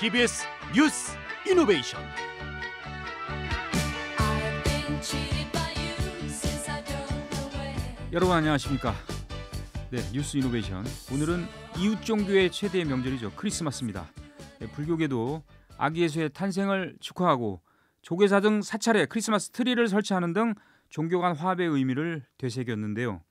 TBS 뉴스 이노베이션. 여러분 안녕하십니까? 네, 뉴스 이노베이션. 오늘은 이웃 종교의 최대의 명절이죠. 크리스마스입니다. 네, 불교계도 아기 예수의 탄생을 축하하고 조계사 등 사찰에 크리스마스 트리를 설치하는 등 종교 간 화합의 의미를 되새겼는데요.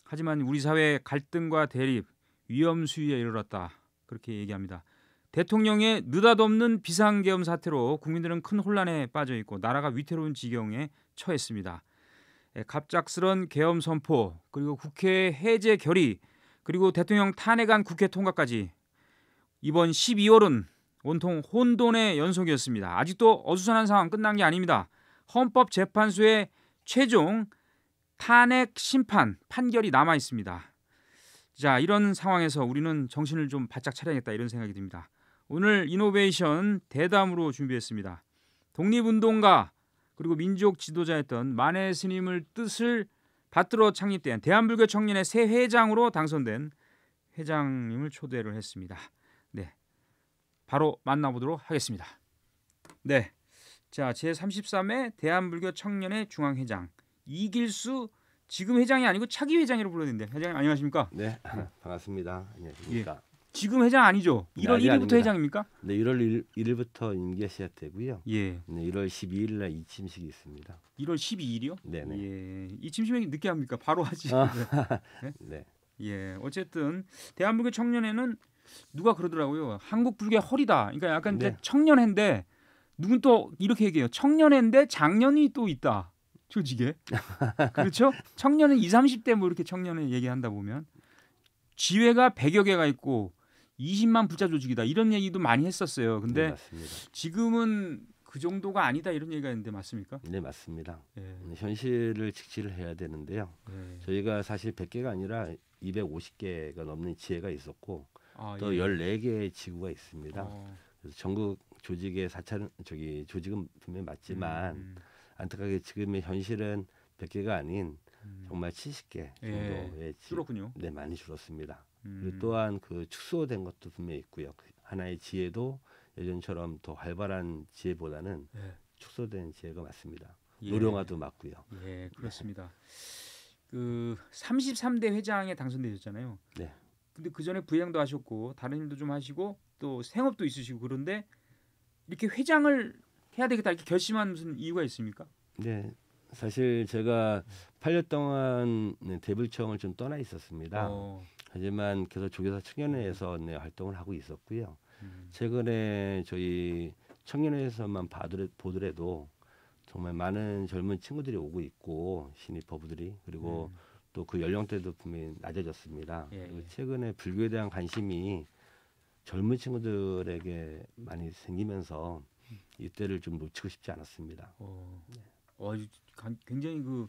하지만 우리 사회의 갈등과 대립, 위험 수위에 이르렀다. 그렇게 얘기합니다. 대통령의 느닷없는 비상계엄 사태로 국민들은 큰 혼란에 빠져 있고 나라가 위태로운 지경에 처했습니다. 갑작스런 계엄 선포, 그리고 국회 해제 결의, 그리고 대통령 탄핵안 국회 통과까지 이번 12월은 온통 혼돈의 연속이었습니다. 아직도 어수선한 상황 끝난 게 아닙니다. 헌법재판소의 최종 탄핵 심판 판결이 남아 있습니다. 자, 이런 상황에서 우리는 정신을 좀 바짝 차려야겠다 이런 생각이 듭니다. 오늘 이노베이션 대담으로 준비했습니다. 독립운동가 그리고 민족 지도자였던 만해 스님을 뜻을 받들어 창립된 대한불교 청년의 새 회장으로 당선된 회장님을 초대를 했습니다. 네, 바로 만나보도록 하겠습니다. 네, 자, 제33회 대한불교 청년의 중앙회장 이길수 지금 회장이 아니고 차기 회장이라고 불렀는데 회장님 안녕하십니까? 네, 반갑습니다. 안녕하십니까? 예. 지금 회장 아니죠? 1월 1일부터 아닙니다. 회장입니까? 네, 1월 1일부터 임기가 시작되고요. 예. 네, 1월 12일 날 이침식이 있습니다. 1월 12일이요? 네네. 예. 이 침식이 늦게 합니까? 바로 하지. 네? 네. 예. 어쨌든 대한불교 청년회는 누가 그러더라고요. 한국 불교의 허리다. 그러니까 약간 이제 네. 청년회인데 누군 또 이렇게 얘기해요. 청년회인데 장년이 또 있다. 조직에. 그렇죠? 청년은 20, 30대 뭐 이렇게 청년회 얘기한다 보면 지회가 100여 개가 있고 20만 부자 조직이다. 이런 얘기도 많이 했었어요. 근데 네, 맞습니다. 지금은 그 정도가 아니다 이런 얘기가 있는데 맞습니까? 네, 맞습니다. 예. 현실을 직시를 해야 되는데요. 예. 저희가 사실 100개가 아니라 250개가 넘는 지회가 있었고 또 예. 14개의 지구가 있습니다. 어. 그래서 전국 조직의 사찰은 조직은 분명히 맞지만 안타깝게 지금의 현실은 100개가 아닌 정말 70개 정도의 줄었군요. 네, 많이 줄었습니다. 그리고 또한 그 축소된 것도 분명히 있고요. 하나의 지혜도 예전처럼 더 활발한 지혜보다는 축소된 지혜가 맞습니다. 예. 노령화도 맞고요. 예, 그렇습니다. 그 33대 회장에 당선되셨잖아요. 네. 근데 그 전에 부회장도 하셨고 다른 일도 좀 하시고 또 생업도 있으시고 그런데 이렇게 회장을 해야 되겠다 이렇게 결심한 무슨 이유가 있습니까? 네. 사실 제가 8년 동안 대불청을 좀 떠나 있었습니다. 하지만 계속 조계사 청년회에서 활동을 하고 있었고요. 최근에 저희 청년회에서만 보더라도 정말 많은 젊은 친구들이 오고 있고 신입 법부들이 그리고 또 그 연령대도 분명히 낮아졌습니다. 그리고 최근에 불교에 대한 관심이 젊은 친구들에게 많이 생기면서 이때를 좀 놓치고 싶지 않았습니다. 굉장히 그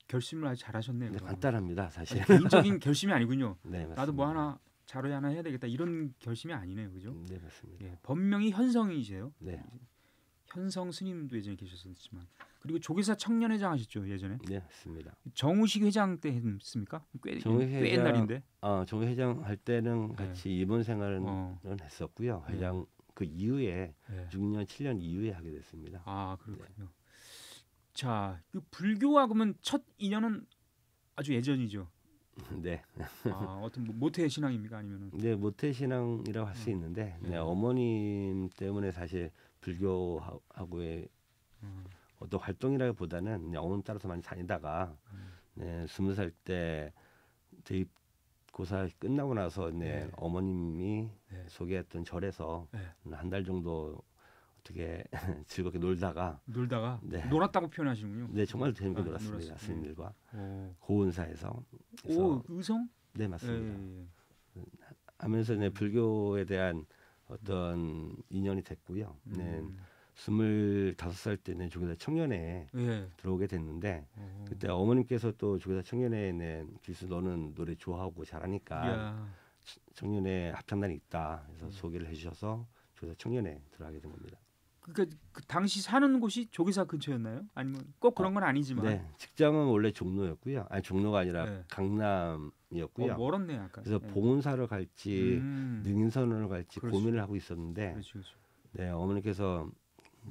결심을 아주 잘하셨네요. 네, 간단합니다, 사실. 개인적인 결심이 아니군요. 네, 맞습니다. 나도 뭐 하나 자료 하나 해야 되겠다 이런 결심이 아니네요, 그죠? 네, 맞습니다. 예, 본명이 현성이세요? 네. 현성 스님도 예전에 계셨었지만 그리고 조계사 청년회장 하셨죠 예전에? 네, 맞습니다. 정우식 회장 때 했습니까? 꽤 옛날인데. 정우 회장 할 때는 같이 일본 생활은 했었고요. 회장 그 이후에 6년, 7년 이후에 하게 됐습니다. 아, 그렇군요. 자, 그 불교와 그러면 첫 인연은 아주 예전이죠. 네. 어떤 모태 신앙입니까 아니면은? 네, 모태 신앙이라고 할 수 있는데 어머님 때문에 사실 불교하고의 어떤 활동이라기보다는 어머님 따라서 많이 다니다가 20살 때 대입고사 끝나고 나서 어머님이 소개했던 절에서 한 달 정도 어떻게 즐겁게 놀다가 놀았다고 표현하시는군요. 네, 정말 재밌게 놀았습니다. 스님들과 고은사에서. 의성? 네, 맞습니다. 하면서 불교에 대한 어떤 인연이 됐고요. 25살 때는 조계사 청년회에 들어오게 됐는데 그때 어머님께서 또 조계사 청년회에 길수 너는 노래 좋아하고 잘하니까 청년회 합창단이 있다. 그래서 소개를 해주셔서 조계사 청년회에 들어가게 된 겁니다. 그러니까 그 당시 사는 곳이 조계사 근처였나요? 아니면 꼭 그런 건 아니지만. 네, 직장은 원래 종로였고요. 아니 종로가 아니라 강남 지점이었고요. 멀었네 약간. 그래서 예. 봉은사를 갈지 능인선을 갈지 그렇죠. 고민을 하고 있었는데 그렇죠. 네, 어머니께서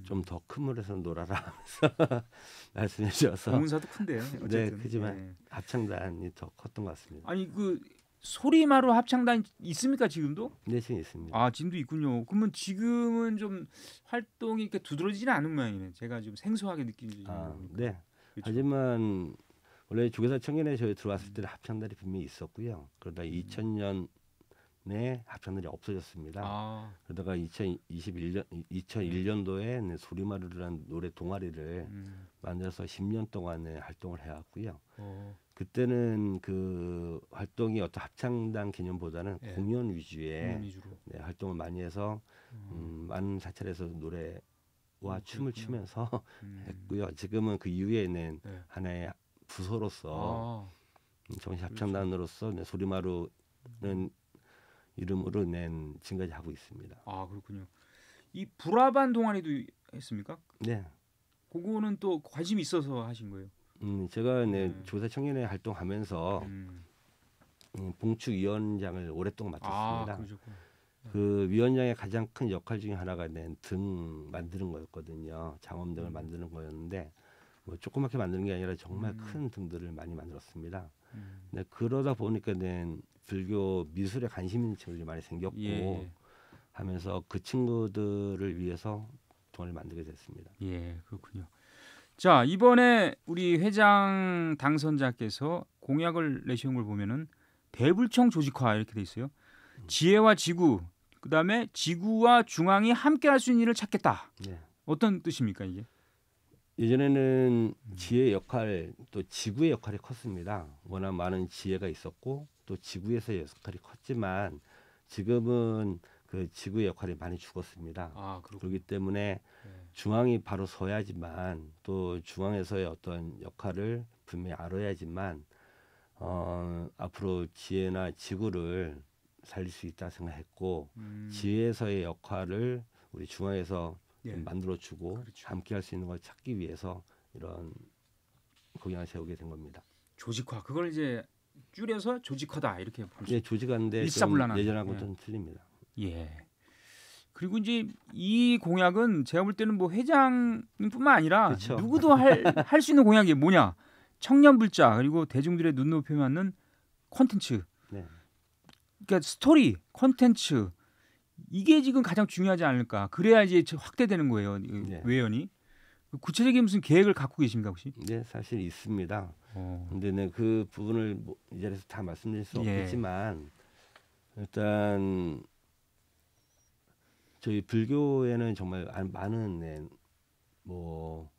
좀 더 큰 물에서 놀아라 하면서 말씀해 주셔서 봉은사도 큰데 어쨌든. 네, 크지만 예. 합창단이 더 컸던 것 같습니다. 아니 그 소리마루 합창단 있습니까 지금도? 네, 지금 있습니다. 아 지금도 있군요. 그러면 지금은 좀 활동이 이렇게 두드러지지는 않은 모양이네. 제가 좀 생소하게 느끼는 아, 거니까. 네. 그렇죠. 하지만 원래 조계사 청년회 저희 들어왔을 때는 합창단이 분명히 있었고요. 그러다 2000년에 합창단이 없어졌습니다. 아, 그러다가 2001년도에 소리마루라는 노래 동아리를 만들어서 10년 동안에 활동을 해왔고요. 그때는 그 활동이 어떤 합창단 개념보다는 예. 공연 위주의 공연 위주로. 네, 활동을 많이 해서 많은 사찰에서 노래와 춤을 그렇군요. 추면서 했고요. 지금은 그 이후에는 네. 하나의 부서로서 아, 정식 합창단으로서 네, 소리마루는 이름으로 낸 지금까지 하고 있습니다. 아 그렇군요. 이 브라반 동아리도 했습니까? 네. 그거는 또 관심이 있어서 하신 거예요. 제가 네, 조사 청년회 활동하면서 음. 봉축위원장을 오랫동안 아 맡았습니다. 그러셨구나. 그 위원장의 가장 큰 역할 중에 하나가 등 만드는 거였거든요. 장엄등을 만드는 거였는데 뭐 조그맣게 만드는 게 아니라 정말 큰 등들을 많이 만들었습니다. 네, 그러다 보니까 불교 미술에 관심 있는 친구들이 많이 생겼고 예. 하면서 그 친구들을 위해서 동아리를 만들게 됐습니다. 예, 그렇군요. 자 이번에 우리 회장 당선자께서 공약을 내시는 걸 보면은 대불청 조직화 이렇게 돼 있어요. 지혜와 지구, 그다음에 지구와 중앙이 함께할 수 있는 일을 찾겠다. 네. 어떤 뜻입니까 이게? 예전에는 지혜의 역할 또 지구의 역할이 컸습니다. 워낙 많은 지혜가 있었고 또 지구에서의 역할이 컸지만 지금은 그 지구의 역할이 많이 죽었습니다. 아 그렇군요. 그렇기 때문에 중앙이 바로 서야지만 또 중앙에서의 어떤 역할을 분명히 알아야지만 앞으로 지혜나 지구를 살릴 수 있다 생각했고 지혜에서의 역할을 우리 중앙에서 예. 만들어주고 그렇죠. 함께할 수 있는 걸 찾기 위해서 이런 공약을 세우게 된 겁니다. 조직화 그걸 이제 줄여서 조직화다 이렇게 볼 수. 예, 조직하는데 좀 일사불란한. 예전하고 예. 좀 틀립니다. 예. 그리고 이제 이 공약은 제가 볼 때는 뭐 회장님뿐만 아니라 그렇죠. 누구도 할 수 있는 공약이 뭐냐? 청년 불자 그리고 대중들의 눈높이에 맞는 콘텐츠. 네. 그러니까 스토리, 콘텐츠 이게 지금 가장 중요하지 않을까? 그래야 이제 확대되는 거예요. 네. 외연이. 구체적인 무슨 계획을 갖고 계십니까 혹시? 네, 사실 있습니다. 근데 네, 그 부분을 뭐 이 자리에서 다 말씀드릴 수 예. 없겠지만 일단 저희 불교에는 정말 많은 뭐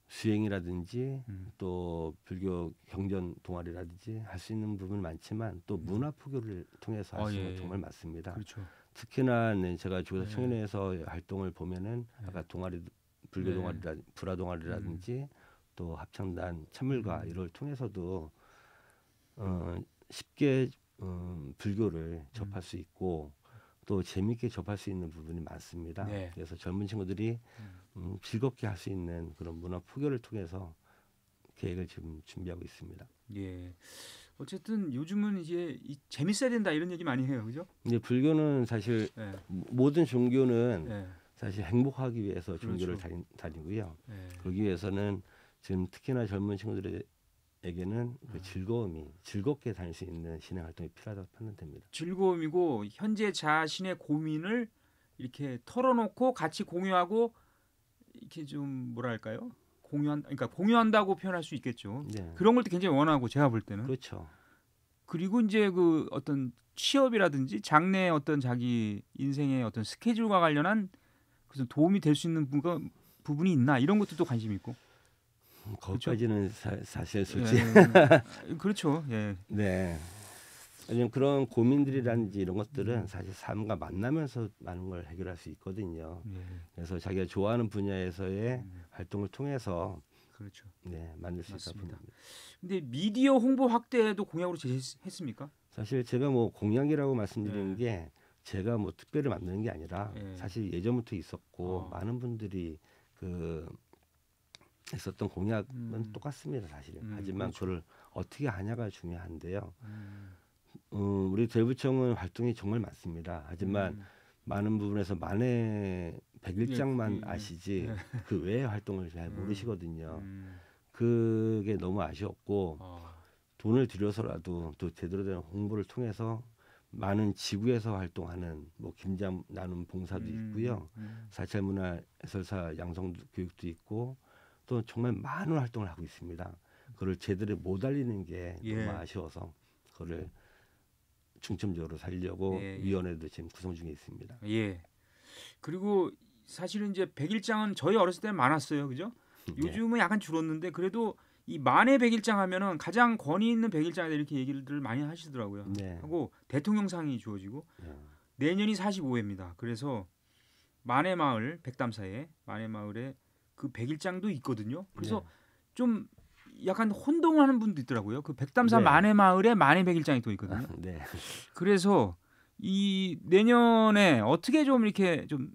수행이라든지 또 불교 경전 동아리라든지 할 수 있는 부분이 많지만 또 문화 포교를 통해서 할 수 있는 건 정말 많습니다. 그렇죠. 특히나 제가 조사 청년회에서 활동을 보면은 아까 동아리 불교 동아리라 불화 동아리라든지 또 합창단 참물가 이걸 통해서도 쉽게 불교를 접할 수 있고 또 재미있게 접할 수 있는 부분이 많습니다. 네. 그래서 젊은 친구들이 즐겁게 할 수 있는 그런 문화 포교를 통해서 계획을 지금 준비하고 있습니다. 예. 어쨌든 요즘은 이제 재밌어야 된다 이런 얘기 많이 해요, 그죠? 근데 불교는 사실 예. 모든 종교는 예. 사실 행복하기 위해서 종교를 그렇죠. 다니고요. 예. 그러기 위해서는 지금 특히나 젊은 친구들에게는 그 즐거움이 즐겁게 다닐 수 있는 신앙 활동이 필요하다고 판단됩니다. 즐거움이고 현재 자신의 고민을 이렇게 털어놓고 같이 공유하고 이렇게 좀 뭐랄까요? 그러니까 공유한다고 표현할 수 있겠죠. 네. 그런 걸 굉장히 원하고 제가 볼 때는. 그렇죠. 그리고 이제 그 어떤 취업이라든지 장래의 어떤 자기 인생의 어떤 스케줄과 관련한 그래서 도움이 될 수 있는 부분이 있나 이런 것도 관심이 있고. 거기까지는 사실 솔직히 그렇죠. 예. 네. 왜냐면 그런 고민들이라든지 이런 것들은 사실 삶과 만나면서 많은 걸 해결할 수 있거든요. 예. 그래서 자기가 좋아하는 분야에서의 활동을 통해서 그렇죠. 네, 만들 수 있다고 맞습니다. 봅니다. 근데 미디어 홍보 확대도 공약으로 제시했습니까? 사실 제가 뭐 공약이라고 말씀드리는 네. 게 제가 뭐 특별히 만드는 게 아니라 네. 사실 예전부터 있었고 어. 많은 분들이 그 했었던 공약은 똑같습니다, 사실은. 하지만 그렇죠. 그걸 어떻게 하냐가 중요한데요. 우리 대구청은 활동이 정말 많습니다. 하지만 많은 부분에서 만에 100일장만 예. 아시지 그 외의 활동을 잘 모르시거든요. 음. 그게 너무 아쉬웠고 아. 돈을 들여서라도 또 제대로 된 홍보를 통해서 많은 지구에서 활동하는 뭐 김장 나눔 봉사도 있고요. 사찰 문화 해설사 양성 교육도 있고 또 정말 많은 활동을 하고 있습니다. 그걸 제대로 못 알리는 게 예. 너무 아쉬워서 그거를 중점적으로 살려고 예, 예. 위원회도 지금 구성 중에 있습니다. 예. 그리고 사실은 이제 백일장은 저희 어렸을 때 많았어요, 그죠? 요즘은 약간 줄었는데 그래도 이 만해 백일장 하면은 가장 권위 있는 백일장이다 이렇게 얘기를 많이 하시더라고요. 네. 하고 대통령상이 주어지고 예. 내년이 45회입니다. 그래서 만해마을 백담사에 만해마을에 그 백일장도 있거든요. 그래서 네. 좀 약간 혼동하는 분도 있더라고요. 그 백담사 네. 만해마을에 만해 백일장이 또 있거든요. 네. 그래서 이 내년에 어떻게 좀 이렇게 좀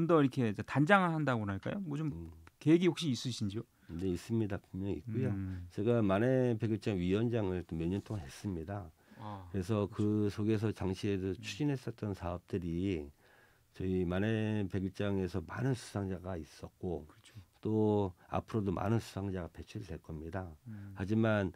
더 이렇게 단장한다고 할까요? 뭐 좀 계획이 혹시 있으신지요? 네, 있습니다. 분명히 있고요. 음. 제가 만해 백일장 위원장을 또 몇 년 동안 했습니다. 아, 그래서 그 속에서 당시에도 추진했었던 사업들이 저희 만해 백일장에서 많은 수상자가 있었고 그렇죠. 또 앞으로도 많은 수상자가 배출될 겁니다. 하지만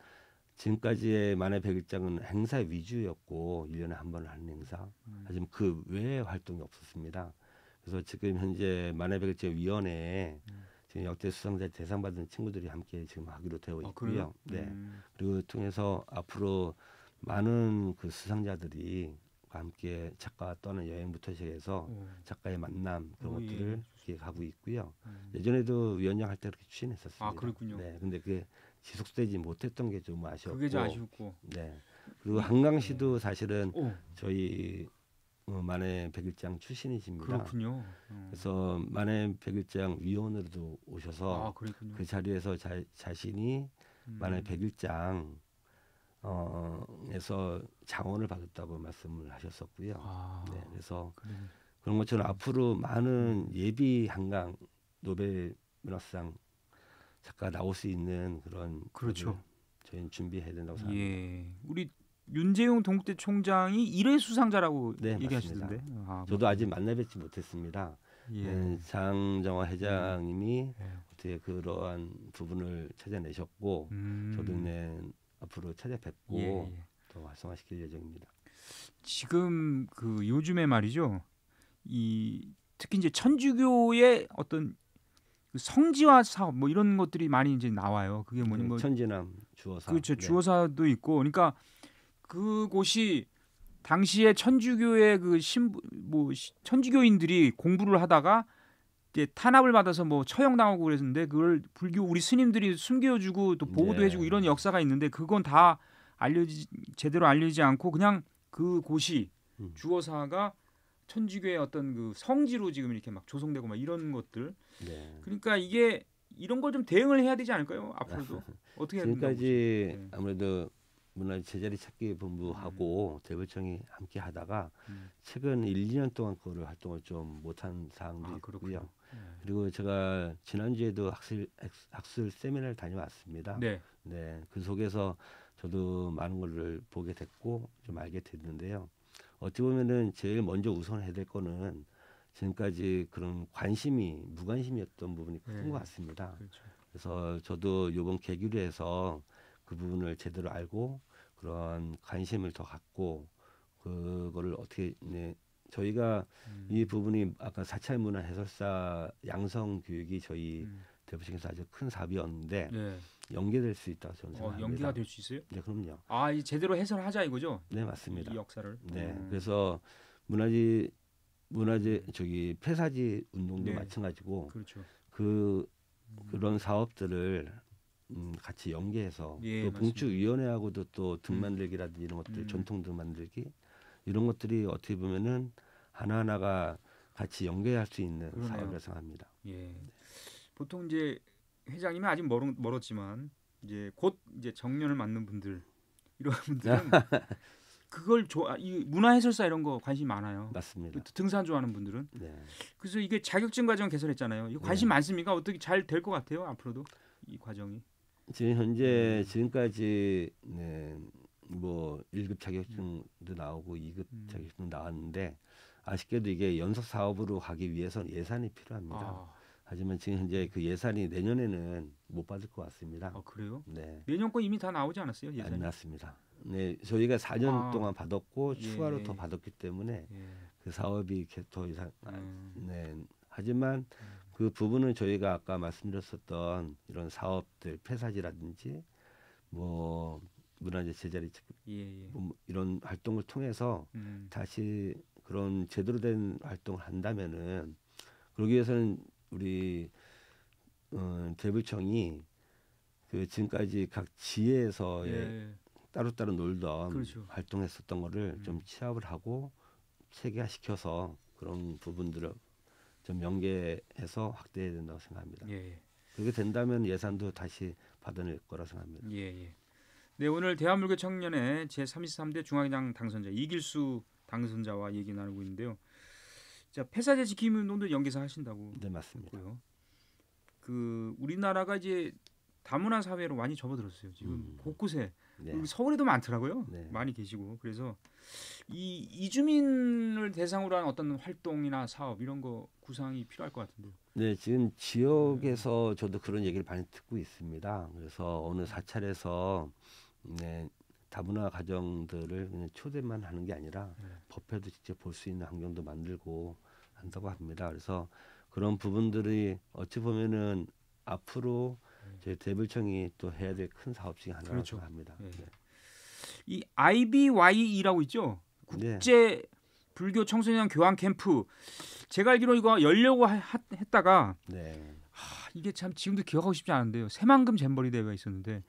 지금까지의 만해 백일장은 행사 위주였고 1년에 한 번 하는 행사. 하지만 그 외의 활동이 없었습니다. 그래서 지금 현재 만해 백일장 위원회에 지금 역대 수상자 대상 받은 친구들이 함께 지금 하기로 되어 있고요. 네. 그리고 통해서 앞으로 많은 그 수상자들이 함께 작가와 떠나는 여행부터 시작해서 작가의 만남 그런 것들을 기획하고 있고요. 예전에도 위원장 할 때 그렇게 추진했었습니다. 아, 그렇군요. 네, 근데 그게 지속되지 못했던 게 좀 아쉬웠고. 그게 좀 아쉽고. 네. 그리고 한강시도 사실은 오, 저희 만해 백일장 출신이십니다. 그렇군요. 그래서 만해 백일장 위원으로도 오셔서 아, 그랬군요. 그 자리에서 자신이 만해 백일장 에서 장원을 받았다고 말씀을 하셨었고요. 아, 네, 그래서 그래요. 그런 것처럼 앞으로 많은 예비 한강 노벨 문학상 작가 나올 수 있는 그런 그렇죠. 거를 저희는 준비해야 된다고 생각합니다. 예, 우리 윤재용 동국대 총장이 1회 수상자라고 네, 얘기하시던데. 맞습니다. 아, 저도 아직 만나뵙지 못했습니다. 예. 네, 장정화 회장님이 예. 어떻게 그러한 부분을 찾아내셨고 저도 앞으로 찾아뵙고 예, 예. 더 활성화시킬 예정입니다. 지금 그 요즘에 말이죠. 이 특히 이제 천주교의 어떤 그 성지화 사업 뭐 이런 것들이 많이 이제 나와요. 그게 뭐니 뭐 천지남 주어사. 그렇죠. 네. 주어사도 있고. 그러니까 그곳이 당시에 천주교의 그 천주교인들이 공부를 하다가 이제 탄압을 받아서 뭐 처형당하고 그랬는데 그걸 불교 우리 스님들이 숨겨주고 또 보호도 네. 해주고 이런 역사가 있는데 그건 다 제대로 알려지지 않고 그냥 그 곳이 주어사가 천주교의 어떤 그 성지로 지금 이렇게 막 조성되고 막 이런 것들. 네. 그러니까 이게 이런 걸 좀 대응을 해야 되지 않을까요? 앞으로도 어떻게 해야 된다고 지금까지 보세요? 아무래도 문화 제자리 찾기 본부하고 대불청이 함께 하다가 최근 1, 2년 동안 그거를 활동을 좀 못한 사항도 있고요. 그렇군요. 그리고 제가 지난주에도 학술 세미나를 다녀왔습니다. 네. 네, 그 속에서 저도 많은 것을 보게 됐고 좀 알게 됐는데요. 어찌 보면은 제일 먼저 우선해야 될 거는 지금까지 그런 무관심이었던 부분이 큰 것 같습니다. 그렇죠. 그래서 저도 이번 계기로해서 그 부분을 제대로 알고 그런 관심을 더 갖고 그거를 어떻게 저희가 이 부분이 아까 사찰 문화 해설사 양성 교육이 저희 대부청에서 아주 큰 사업이었는데 네. 연계될 수 있다고 저는 생각합니다. 연계가 될 수 있어요? 네, 그럼요. 아, 이 제대로 해설하자 이거죠? 네, 맞습니다. 이 역사를. 네, 그래서 문화재 저기 폐사지 운동도 네. 마찬가지고 그렇죠. 그런 사업들을 같이 연계해서 예, 또 맞습니다. 봉축위원회하고도 또 등 만들기라든지 이런 것들 전통 등 만들기 이런 것들이 어떻게 보면은 하나하나가 같이 연계할 수 있는 그러네요. 사업이라고 생각합니다. 예. 보통 이제 회장님은 아직 멀었지만 이제 곧 이제 정년을 맞는 분들 이런 분들은 그걸 이 문화 해설사 이런 거 관심 많아요. 맞습니다. 등산 좋아하는 분들은. 네. 그래서 이게 자격증 과정 개설했잖아요. 이거 관심 많습니까? 어떻게 잘 될 것 같아요? 앞으로도 이 과정이. 지금 현재 지금까지 뭐 1급 자격증도 나오고 2급 자격증도 나왔는데 아쉽게도 이게 연속 사업으로 가기 위해서는 예산이 필요합니다. 하지만 지금 현재 그 예산이 내년에는 못 받을 것 같습니다. 그래요? 네. 내년 거 이미 다 나오지 않았어요? 예산이? 안 나왔습니다. 네, 저희가 4년 동안 받았고 추가로 더 받았기 때문에 그 사업이 더 이상 네. 하지만 그 부분은 저희가 아까 말씀드렸었던 이런 사업들 폐사지라든지 뭐 문화재 제자리 뭐 이런 활동을 통해서 다시 그런 제대로 된 활동을 한다면은 그러기 위해서는 우리 대불청이 그 지금까지 각 지회에서의 따로따로 놀던 그렇죠. 활동했었던 거를 좀 취합을 하고 체계화시켜서 그런 부분들을 좀 연계해서 확대해야 된다고 생각합니다. 그렇게 된다면 예산도 다시 받아낼 거라 생각합니다. 네, 오늘 대한불교 청년회 제33대 중앙회장 당선자 이길수 당선자와 얘기 나누고 있는데요. 자, 폐사제 지킴 운동도 연계해서 하신다고. 네, 맞습니다. 했고요. 그 우리나라가 이제 다문화 사회로 많이 접어들었어요. 지금 곳곳에 서울에도 많더라고요. 많이 계시고 그래서 이 이주민을 대상으로 한 어떤 활동이나 사업 이런 거 구상이 필요할 것 같은데요. 네, 지금 지역에서 저도 그런 얘기를 많이 듣고 있습니다. 그래서 어느 사찰에서 다문화 가정들을 그냥 초대만 하는 게 아니라 법회도 직접 볼 수 있는 환경도 만들고 한다고 합니다. 그래서 그런 부분들이 어찌 보면은 앞으로 저희 대불청이 또 해야 될 큰 사업 중에 하나라고 생각합니다. 이 IBYE라고 있죠. 국제 불교 청소년 교환 캠프. 제가 알기로 이거 열려고 했다가 이게 참 지금도 기억하고 싶지 않은데요. 새만금 잼버리 대회가 있었는데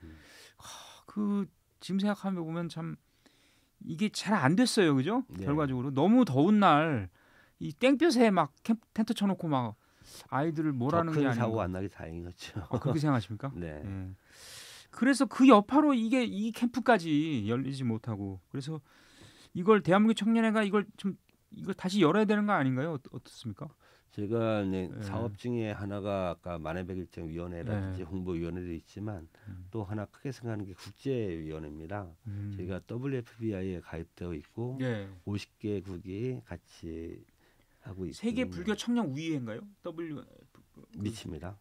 그 지금 생각하면 보면 참 이게 잘 안 됐어요, 그죠? 결과적으로 너무 더운 날 이 땡볕에 막 텐트 쳐놓고 막 아이들을 몰아는 게 아니고 큰 사고 안 나게 다행이었죠. 그렇게 생각하십니까? 네. 그래서 그 여파로 이 캠프까지 열리지 못하고 그래서 이걸 대한민국 청년회가 이걸 다시 열어야 되는 거 아닌가요? 어떻습니까? 제가 사업 중에 하나가 아까 만해백일장 위원회라든지 홍보위원회도 있지만 또 하나 크게 생각하는 게 국제위원회입니다. 저희가 WFBI에 가입되어 있고 50개국이 같이 하고 있습니다. 세계 불교 청년 위회인가요? 미칩니다.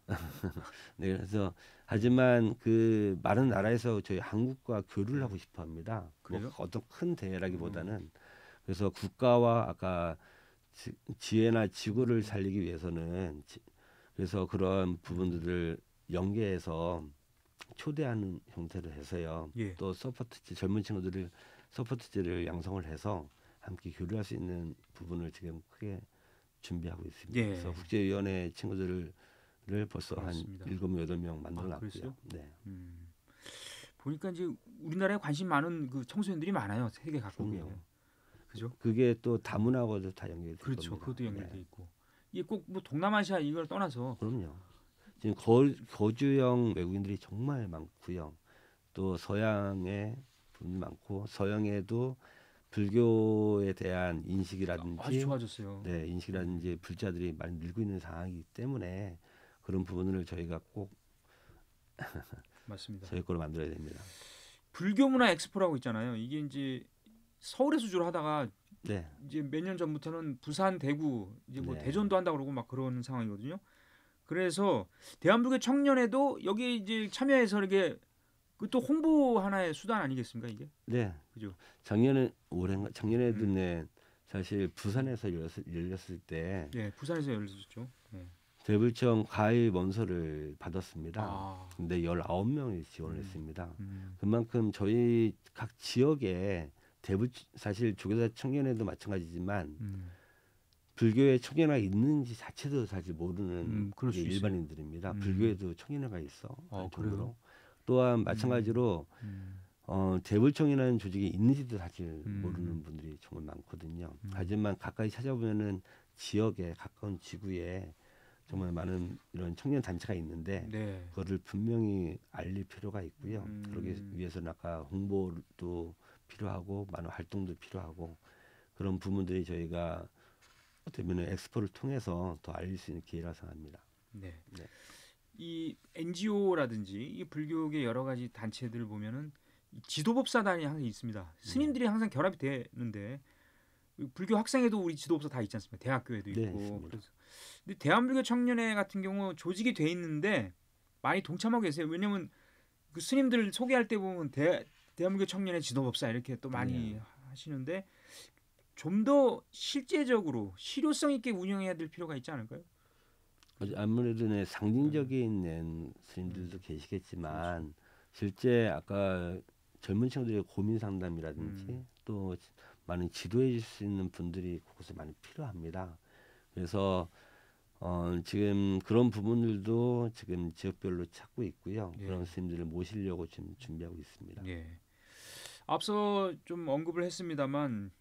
네, 그래서 하지만 그 많은 나라에서 저희 한국과 교류를 하고 싶어합니다. 뭐 어떤 큰 대회라기보다는 그래서 국가와 아까 지혜나 지구를 살리기 위해서는 그래서 그런 부분들을 연계해서 초대하는 형태로 해서요. 또 서포트지 젊은 친구들을 서포트제를 양성을 해서 함께 교류할 수 있는 부분을 지금 크게 준비하고 있습니다. 그래서 국제위원회 친구들을 벌써 그렇습니다. 한 7-8명 만들어놨고요. 보니까 이제 우리나라에 관심 많은 그 청소년들이 많아요. 세계 각국에. 그죠? 그게 또 다문화하고도 다 연결돼 있고. 그렇죠. 그것도 연결돼 있고. 이게 꼭 뭐 동남아시아 이걸 떠나서. 그럼요. 지금 거주형 외국인들이 정말 많고요. 또 서양에 분이 많고 서양에도 불교에 대한 인식이라든지 아주 좋아졌어요. 네, 인식이라든지 불자들이 많이 늘고 있는 상황이기 때문에 그런 부분을 저희가 꼭 맞습니다. 저희 거로 만들어야 됩니다. 불교 문화 엑스포라고 있잖아요. 이게 이제 서울에서 주로 하다가 이제 몇 년 전부터는 부산, 대구, 이제 뭐 대전도 한다고 그러고 막 그런 상황이거든요. 그래서 대한불교 청년회도 여기 이제 참여해서 이렇게 또 홍보 하나의 수단 아니겠습니까 이게? 네, 그죠. 작년에도 사실 부산에서 열렸을 때, 부산에서 열렸었죠. 대불청 가입 원서를 받았습니다. 근데 19명이 지원을 했습니다. 그만큼 저희 각 지역에 사실 조계사 청년회도 마찬가지지만 불교에 청년회가 있는지 자체도 사실 모르는 일반인들입니다. 불교에도 청년회가 있어. 정도로. 또한 마찬가지로 대불청이라는 조직이 있는지도 사실 모르는 분들이 정말 많거든요. 하지만 가까이 찾아보면은 지역에 가까운 지구에 정말 많은 이런 청년 단체가 있는데 그거를 분명히 알릴 필요가 있고요. 그러기 위해서는 아까 홍보도 필요하고 많은 활동도 필요하고 그런 부분들이 저희가 어떻게 보면 엑스포를 통해서 더 알릴 수 있는 기회라 생각합니다. 네. 네. 이 NGO라든지 이 불교계 여러 가지 단체들 보면은 지도법사단이 항상 있습니다. 스님들이 항상 결합이 되는데 불교 학생회도 우리 지도법사 다 있지 않습니까? 대학교에도 있고. 네, 그래서 근데 대한불교 청년회 같은 경우 조직이 돼 있는데 많이 동참하고 계세요. 왜냐면 그 스님들 소개할 때 보면 대한불교 청년회 지도법사 이렇게 또 많이 하시는데 좀 더 실제적으로 실효성 있게 운영해야 될 필요가 있지 않을까요? 아무래도 상징적인 스님들도 계시겠지만 실제 아까 젊은 층들의 고민 상담이라든지 또 많은 지도해 줄 수 있는 분들이 곳곳에 많이 필요합니다. 그래서 지금 그런 부분들도 지금 지역별로 찾고 있고요. 예. 그런 스님들을 모시려고 지금 준비하고 있습니다. 예. 앞서 좀 언급을 했습니다만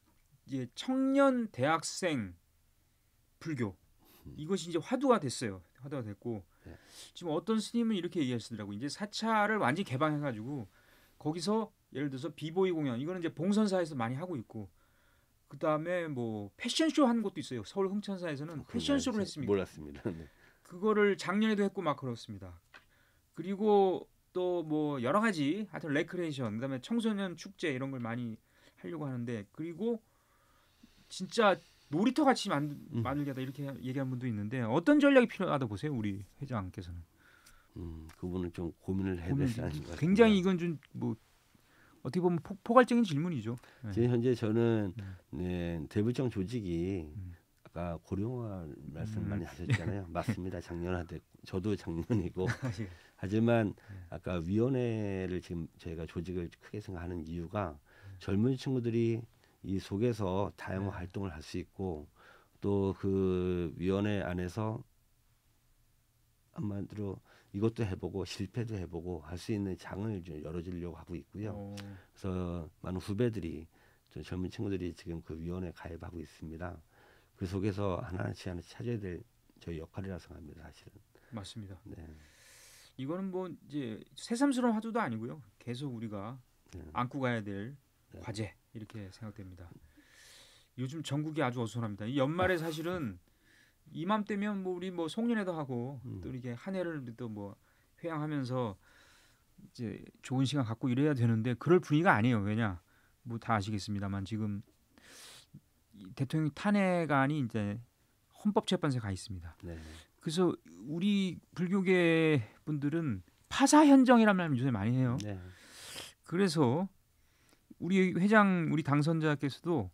이제 청년 대학생 불교 이것이 이제 화두가 됐어요. 화두가 됐고 네. 지금 어떤 스님은 이렇게 얘기하시더라고. 이제 사찰을 완전히 개방해가지고 거기서 예를 들어서 비보이 공연 이거는 이제 봉선사에서 많이 하고 있고 그 다음에 뭐 패션쇼 하는 것도 있어요. 서울 흥천사에서는 패션쇼를 했습니다. 몰랐습니다. 네. 그거를 작년에도 했고 막 그렇습니다. 그리고 또 뭐 여러 가지 하여튼 레크레이션 그다음에 청소년 축제 이런 걸 많이 하려고 하는데 그리고 진짜 놀이터 같이 만들겠다 이렇게 얘기한 분도 있는데 어떤 전략이 필요하다 보세요 우리 회장께서는? 그분은 좀 고민을 해야 되지 않을까. 굉장히 이건 좀 뭐 어떻게 보면 포괄적인 질문이죠. 네. 지금 현재 저는 대불청 조직이 아까 고령화 말씀 많이 하셨잖아요. 맞습니다. 작년에 됐고 저도 작년이고 하지만 아까 위원회를 지금 저희가 조직을 크게 생각하는 이유가 젊은 친구들이 이 속에서 다양한 활동을 할 수 있고 또 그 위원회 안에서 한마디로 이것도 해보고 실패도 해보고 할 수 있는 장을 좀 열어주려고 하고 있고요. 그래서 많은 후배들이 젊은 친구들이 지금 그 위원회에 가입하고 있습니다. 그 속에서 하나씩 찾아야 될 저희 역할이라 생각합니다. 사실은. 맞습니다. 네. 이거는 뭐 이제 새삼스러운 화두도 아니고요. 계속 우리가 안고 가야 될 과제 이렇게 생각됩니다. 요즘 전국이 아주 어수선합니다. 이 연말에 사실은 이맘때면 뭐 우리 뭐 송년회도 하고 또 이렇게 한 해를 또 뭐 회양하면서 이제 좋은 시간 갖고 이래야 되는데 그럴 분위기가 아니에요. 왜냐? 뭐 다 아시겠습니다만 지금 대통령 탄핵안이 이제 헌법재판소에 가 있습니다. 네. 그래서 우리 불교계 분들은 파사 현정이라는 말을 요새 많이 해요. 네. 그래서 우리 회장, 우리 당선자께서도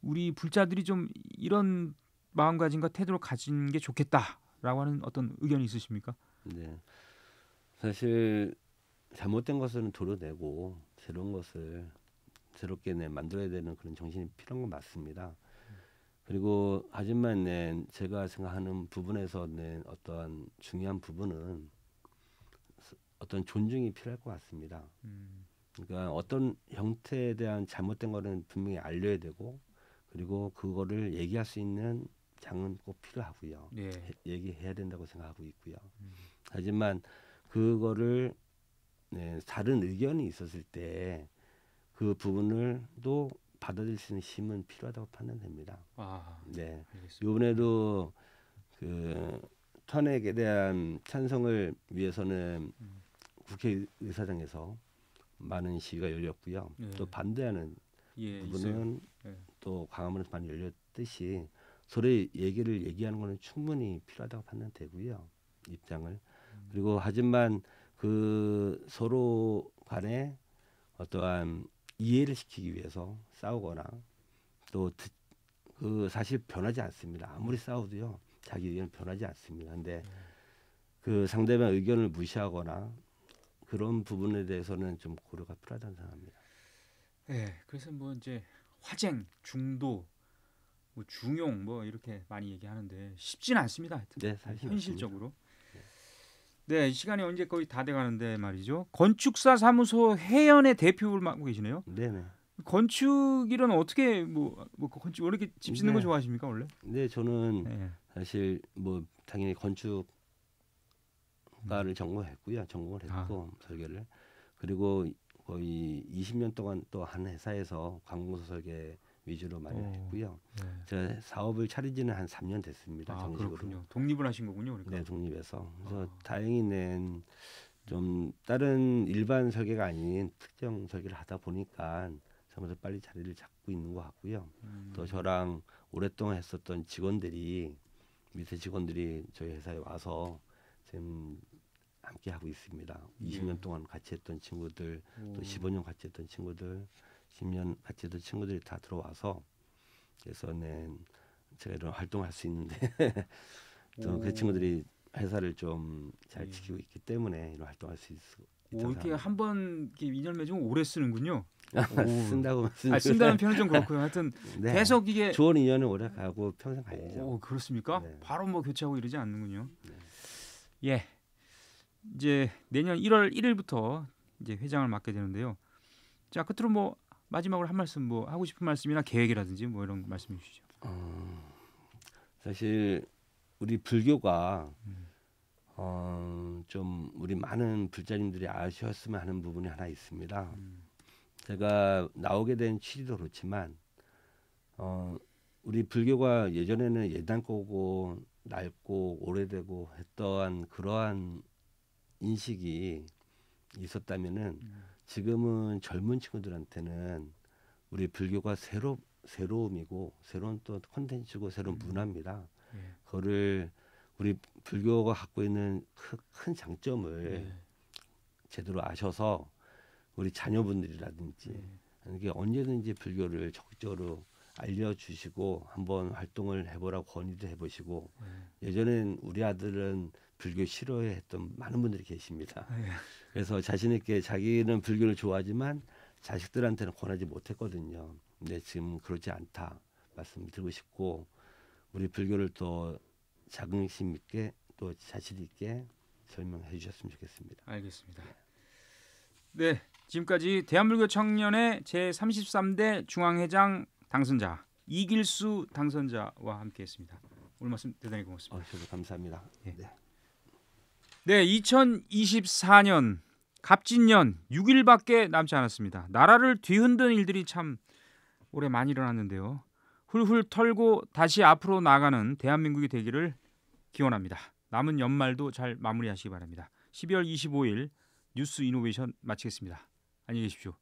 우리 불자들이 좀 이런 마음가짐과 태도를 가진 게 좋겠다라고 하는 어떤 의견이 있으십니까? 네. 사실 잘못된 것은 도려내고 새로운 것을 새롭게 만들어야 되는 그런 정신이 필요한 건 맞습니다. 그리고 하지만 제가 생각하는 부분에서 어떤 중요한 부분은 어떤 존중이 필요할 것 같습니다. 그러니까 어떤 형태에 대한 잘못된 거는 분명히 알려야 되고 그리고 그거를 얘기할 수 있는 장은 꼭 필요하고요. 네. 얘기해야 된다고 생각하고 있고요. 하지만 그거를 다른 의견이 있었을 때 그 부분을 또 받아들일 수 있는 힘은 필요하다고 판단됩니다. 네. 알겠습니다. 이번에도 그 탄핵에 대한 찬성을 위해서는 국회의사당에서 많은 시위가 열렸고요. 또 반대하는 부분은 또 광화문에서 많이 열렸듯이 서로의 얘기하는 것은 충분히 필요하다고 판단되고요. 입장을. 그리고 하지만 그 서로 간에 어떠한 이해를 시키기 위해서 싸우거나 또 그 사실 변하지 않습니다. 아무리 싸워도요. 자기 의견은 변하지 않습니다. 근데 그 상대방 의견을 무시하거나 그런 부분에 대해서는 좀 고려가 필요하다는 생각합니다. 네, 그래서 뭐 이제 화쟁, 중도, 뭐 중용 뭐 이렇게 많이 얘기하는데 쉽지는 않습니다. 하여튼. 네, 사실 현실적으로. 네, 시간이 언제 거의 다 돼가는데 말이죠. 건축사 사무소 해연의 대표를 맡고 계시네요. 네네. 건축 일은 어떻게 뭐 건축 왜 이렇게 집 짓는 거 좋아하십니까 원래? 네, 저는 사실 뭐 당연히 건축가를 전공을 했고 설계를 그리고 거의 20년 동안 또 한 회사에서 관공서 설계 위주로 많이 했고요. 네. 제 사업을 차리지는 한 3년 됐습니다. 정식으로. 그렇군요. 독립을 하신 거군요. 그러니까. 네, 독립해서. 그래서 다행히는 좀 다른 일반 설계가 아닌 특정 설계를 하다 보니까 점점 빨리 자리를 잡고 있는 것 같고요. 또 저랑 오랫동안 했었던 직원들이 밑에 직원들이 저희 회사에 와서 지금 함께 하고 있습니다. 20년 동안 같이 했던 친구들, 또 15년 같이 했던 친구들, 10년 같이 했던 친구들이 다 들어와서 그래서는 제가 이런 활동을 할 수 있는데 또 그 친구들이 회사를 좀 잘 지키고 있기 때문에 이런 활동할 수 있다고 이렇게 한번 인연 맺으면 오래 쓰는군요. 쓴다고 쓴다는 표현은 좀 그렇고요. 하여튼 네. 계속 이게 좋은 인연은 오래 가고 평생 가야죠. 그렇습니까? 네. 바로 뭐 교체하고 이러지 않는군요. 네. 예, 이제 내년 1월 1일부터 이제 회장을 맡게 되는데요. 자, 끝으로 뭐 마지막으로 한 말씀, 뭐 하고 싶은 말씀이나 계획이라든지 뭐 이런 말씀해 주시죠. 사실 우리 불교가 좀 우리 많은 불자님들이 아쉬웠으면 하는 부분이 하나 있습니다. 제가 나오게 된 취지도 그렇지만 우리 불교가 예전에는 예단고고 낡고 오래되고 했던 그러한 인식이 있었다면은 지금은 젊은 친구들한테는 우리 불교가 새로움이고 새로운 또 콘텐츠고 새로운 문화입니다. 그거를 우리 불교가 갖고 있는 큰 장점을 제대로 아셔서 우리 자녀분들이라든지 이게 언제든지 불교를 적극적으로 알려주시고 한번 활동을 해보라고 권유도 해보시고 예전엔 우리 아들은 불교 싫어했던 많은 분들이 계십니다. 그래서 자신 있게 자기는 불교를 좋아하지만 자식들한테는 권하지 못했거든요. 근데 지금 그렇지 않다 말씀드리고 싶고 우리 불교를 더 자긍심 있게 또 자신 있게 설명해 주셨으면 좋겠습니다. 알겠습니다. 네, 지금까지 대한불교 청년회 제33대 중앙회장 당선자 이길수 당선자와 함께했습니다. 오늘 말씀 대단히 고맙습니다. 저도 감사합니다. 네. 네, 2024년 갑진년 6일밖에 남지 않았습니다. 나라를 뒤흔든 일들이 참 올해 많이 일어났는데요. 훌훌 털고 다시 앞으로 나가는 대한민국이 되기를 기원합니다. 남은 연말도 잘 마무리하시기 바랍니다. 12월 25일 뉴스 이노베이션 마치겠습니다. 안녕히 계십시오.